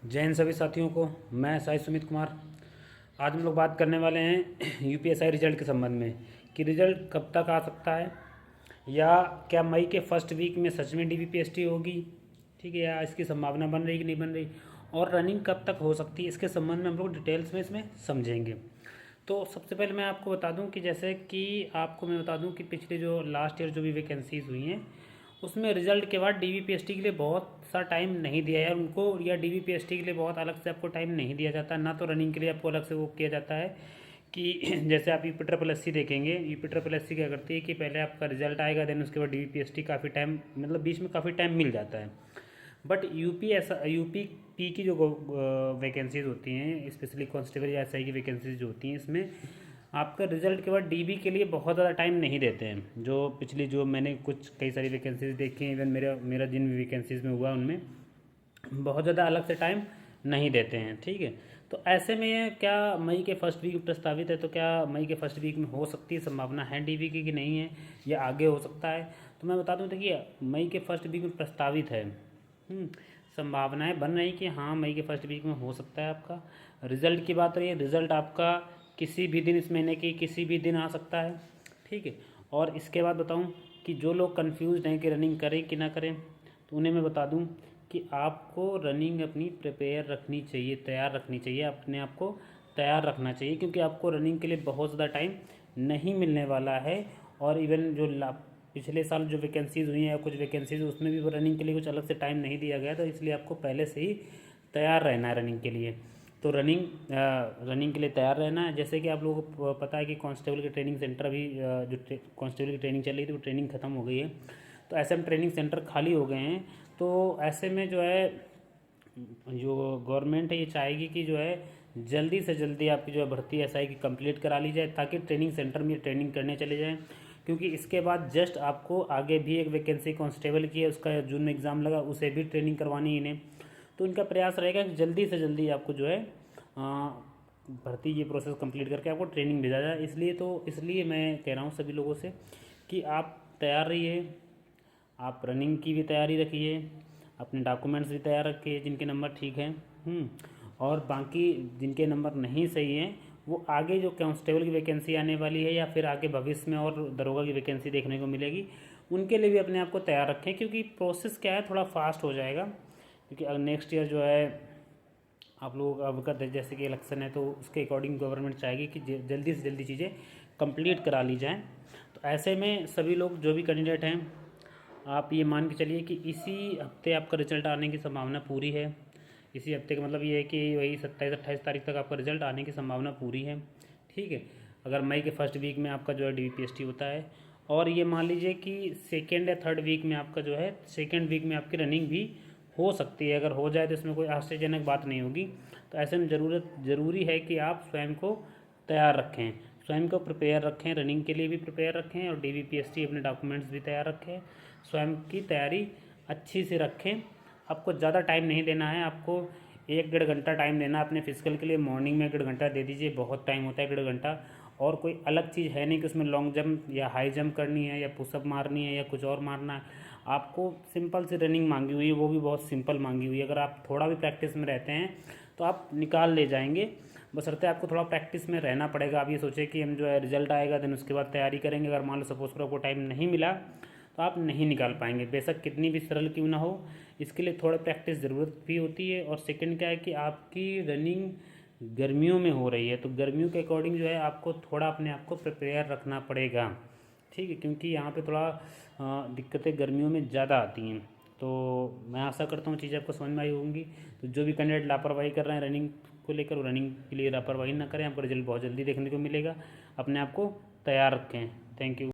जय हिंद सभी साथियों को। मैं साई सुमित कुमार। आज हम लोग बात करने वाले हैं यूपीएसआई रिजल्ट के संबंध में कि रिजल्ट कब तक आ सकता है, या क्या मई के फर्स्ट वीक में सच में डीबीपीएसटी होगी, ठीक है, या इसकी संभावना बन रही कि नहीं बन रही, और रनिंग कब तक हो सकती है, इसके संबंध में हम लोग डिटेल्स में इसमें समझेंगे। तो सबसे पहले मैं आपको बता दूं कि जैसे कि आपको मैं बता दूं कि पिछले जो लास्ट ईयर जो भी वैकेंसीज़ हुई हैं उसमें रिजल्ट के बाद डीबीपीएसटी के लिए बहुत सा टाइम नहीं दिया है उनको, या डीबीपीएसटी के लिए बहुत अलग से आपको टाइम नहीं दिया जाता, ना तो रनिंग के लिए आपको अलग से वो किया जाता है कि जैसे आप यूपी ट्रिपल एस सी देखेंगे, यूपी ट्रिपल एस सी क्या करती है कि पहले आपका रिजल्ट आएगा, देन उसके बाद डीबीपीएसटी काफ़ी टाइम, मतलब बीच में काफ़ी टाइम मिल जाता है। बट यूपी पी की जो वैकेंसीज होती हैं, स्पेशली कांस्टेबल या एसआई की वैकेंसीज जो होती हैं, इसमें आपका रिजल्ट के बाद डीबी के लिए बहुत ज़्यादा टाइम नहीं देते हैं। जो पिछली जो मैंने कुछ कई सारी वैकेंसीज देखी हैं, इवन मेरा मेरा जिन भी वैकेंसीज में हुआ उनमें बहुत ज़्यादा अलग से टाइम नहीं देते हैं, ठीक है। तो ऐसे में क्या मई के फर्स्ट वीक में प्रस्तावित है, तो क्या मई के फर्स्ट वीक में हो सकती है, संभावना है डीबी की कि नहीं है, या आगे हो सकता है? तो मैं बता दूं, देखिए मई के फर्स्ट वीक में प्रस्तावित है, संभावनाएं बन रही कि हाँ मई के फर्स्ट वीक में हो सकता है आपका। रिज़ल्ट की बात रही है, रिज़ल्ट आपका किसी भी दिन, इस महीने की किसी भी दिन आ सकता है, ठीक है। और इसके बाद बताऊं कि जो लोग कंफ्यूज हैं कि रनिंग करें कि ना करें, तो उन्हें मैं बता दूं कि आपको रनिंग अपनी प्रिपेयर रखनी चाहिए, तैयार रखनी चाहिए, अपने आप को तैयार रखना चाहिए, क्योंकि आपको रनिंग के लिए बहुत ज़्यादा टाइम नहीं मिलने वाला है। और इवन जो पिछले साल जो वैकेंसीज़ हुई हैं या कुछ वैकेंसीज, उसमें भी रनिंग के लिए कुछ अलग से टाइम नहीं दिया गया, तो इसलिए आपको पहले से ही तैयार रहना है रनिंग के लिए। तो रनिंग के लिए तैयार रहना है। जैसे कि आप लोगों को पता है कि कांस्टेबल के ट्रेनिंग सेंटर अभी जो कांस्टेबल की ट्रेनिंग चल रही थी वो ट्रेनिंग ख़त्म हो गई है, तो ऐसे में ट्रेनिंग सेंटर खाली हो गए हैं। तो ऐसे में जो है जो गवर्नमेंट है ये चाहेगी कि जो है जल्दी से जल्दी आपकी जो है भर्ती एसआई की कंप्लीट करा ली जाए, ताकि ट्रेनिंग सेंटर में ट्रेनिंग करने चले जाएँ। क्योंकि इसके बाद जस्ट आपको आगे भी एक वैकेंसी कांस्टेबल की है, उसका जून में एग्ज़ाम लगा, उसे भी ट्रेनिंग करवानी है इन्हें। तो इनका प्रयास रहेगा कि जल्दी से जल्दी आपको जो है भर्ती ये प्रोसेस कंप्लीट करके आपको ट्रेनिंग भेजा जाए। इसलिए मैं कह रहा हूँ सभी लोगों से कि आप तैयार रहिए, आप रनिंग की भी तैयारी रखिए, अपने डॉक्यूमेंट्स भी तैयार रखिए जिनके नंबर ठीक हैं, और बाकी जिनके नंबर नहीं सही हैं वो आगे जो कांस्टेबल की वैकेंसी आने वाली है, या फिर आगे भविष्य में और दरोगा की वैकेंसी देखने को मिलेगी, उनके लिए भी अपने आप को तैयार रखें, क्योंकि प्रोसेस क्या है थोड़ा फास्ट हो जाएगा। क्योंकि नेक्स्ट ईयर जो है आप लोग अवगत है, जैसे कि इलेक्शन है, तो उसके अकॉर्डिंग गवर्नमेंट चाहेगी कि जल्दी से जल्दी चीज़ें कंप्लीट करा ली जाएँ। तो ऐसे में सभी लोग जो भी कैंडिडेट हैं, आप ये मान के चलिए कि इसी हफ्ते आपका रिजल्ट आने की संभावना पूरी है। इसी हफ्ते का मतलब ये है कि वही 27-28 तारीख तक आपका रिजल्ट आने की संभावना पूरी है, ठीक है, अगर मई के फर्स्ट वीक में आपका जो है डीबीपीएसटी होता है। और ये मान लीजिए कि सेकेंड या थर्ड वीक में आपका जो है, सेकेंड वीक में आपकी रनिंग भी हो सकती है। अगर हो जाए तो इसमें कोई आश्चर्यजनक बात नहीं होगी। तो ऐसे में ज़रूरी है कि आप स्वयं को तैयार रखें, स्वयं को प्रिपेयर रखें, रनिंग के लिए भी प्रिपेयर रखें, और डीबीपीएसटी अपने डॉक्यूमेंट्स भी तैयार रखें, स्वयं की तैयारी अच्छी से रखें। आपको ज़्यादा टाइम नहीं देना है, आपको 1-1.5 घंटा टाइम देना अपने फिजिकल के लिए। मॉर्निंग में 1-1.5 घंटा दे दीजिए, बहुत टाइम होता है 1-1.5 घंटा। और कोई अलग चीज़ है नहीं कि उसमें लॉन्ग जंप या हाई जंप करनी है, या पुशअप मारनी है, या कुछ और मारना है। आपको सिंपल सी रनिंग मांगी हुई है, वो भी बहुत सिंपल मांगी हुई है। अगर आप थोड़ा भी प्रैक्टिस में रहते हैं तो आप निकाल ले जाएंगे, बशर्ते आपको थोड़ा प्रैक्टिस में रहना पड़ेगा। आप ये सोचें कि हम जो है रिजल्ट आएगा देन उसके बाद तैयारी करेंगे, अगर मान लो सपोज करो आपको टाइम नहीं मिला तो आप नहीं निकाल पाएंगे, बेशक कितनी भी सरल क्यों ना हो। इसके लिए थोड़ा प्रैक्टिस ज़रूरत भी होती है। और सेकंड क्या है कि आपकी रनिंग गर्मियों में हो रही है, तो गर्मियों के अकॉर्डिंग जो है आपको थोड़ा अपने आप को प्रिपेयर रखना पड़ेगा, ठीक है, क्योंकि यहाँ पे थोड़ा दिक्कतें गर्मियों में ज़्यादा आती हैं। तो मैं आशा करता हूँ चीज़ें आपको समझ में आई होंगी। तो जो भी कैंडिडेट लापरवाही कर रहे हैं रनिंग को लेकर, वो रनिंग के लिए लापरवाही ना करें, आपको रिजल्ट बहुत जल्दी देखने को मिलेगा। अपने आप को तैयार रखें। Thank you.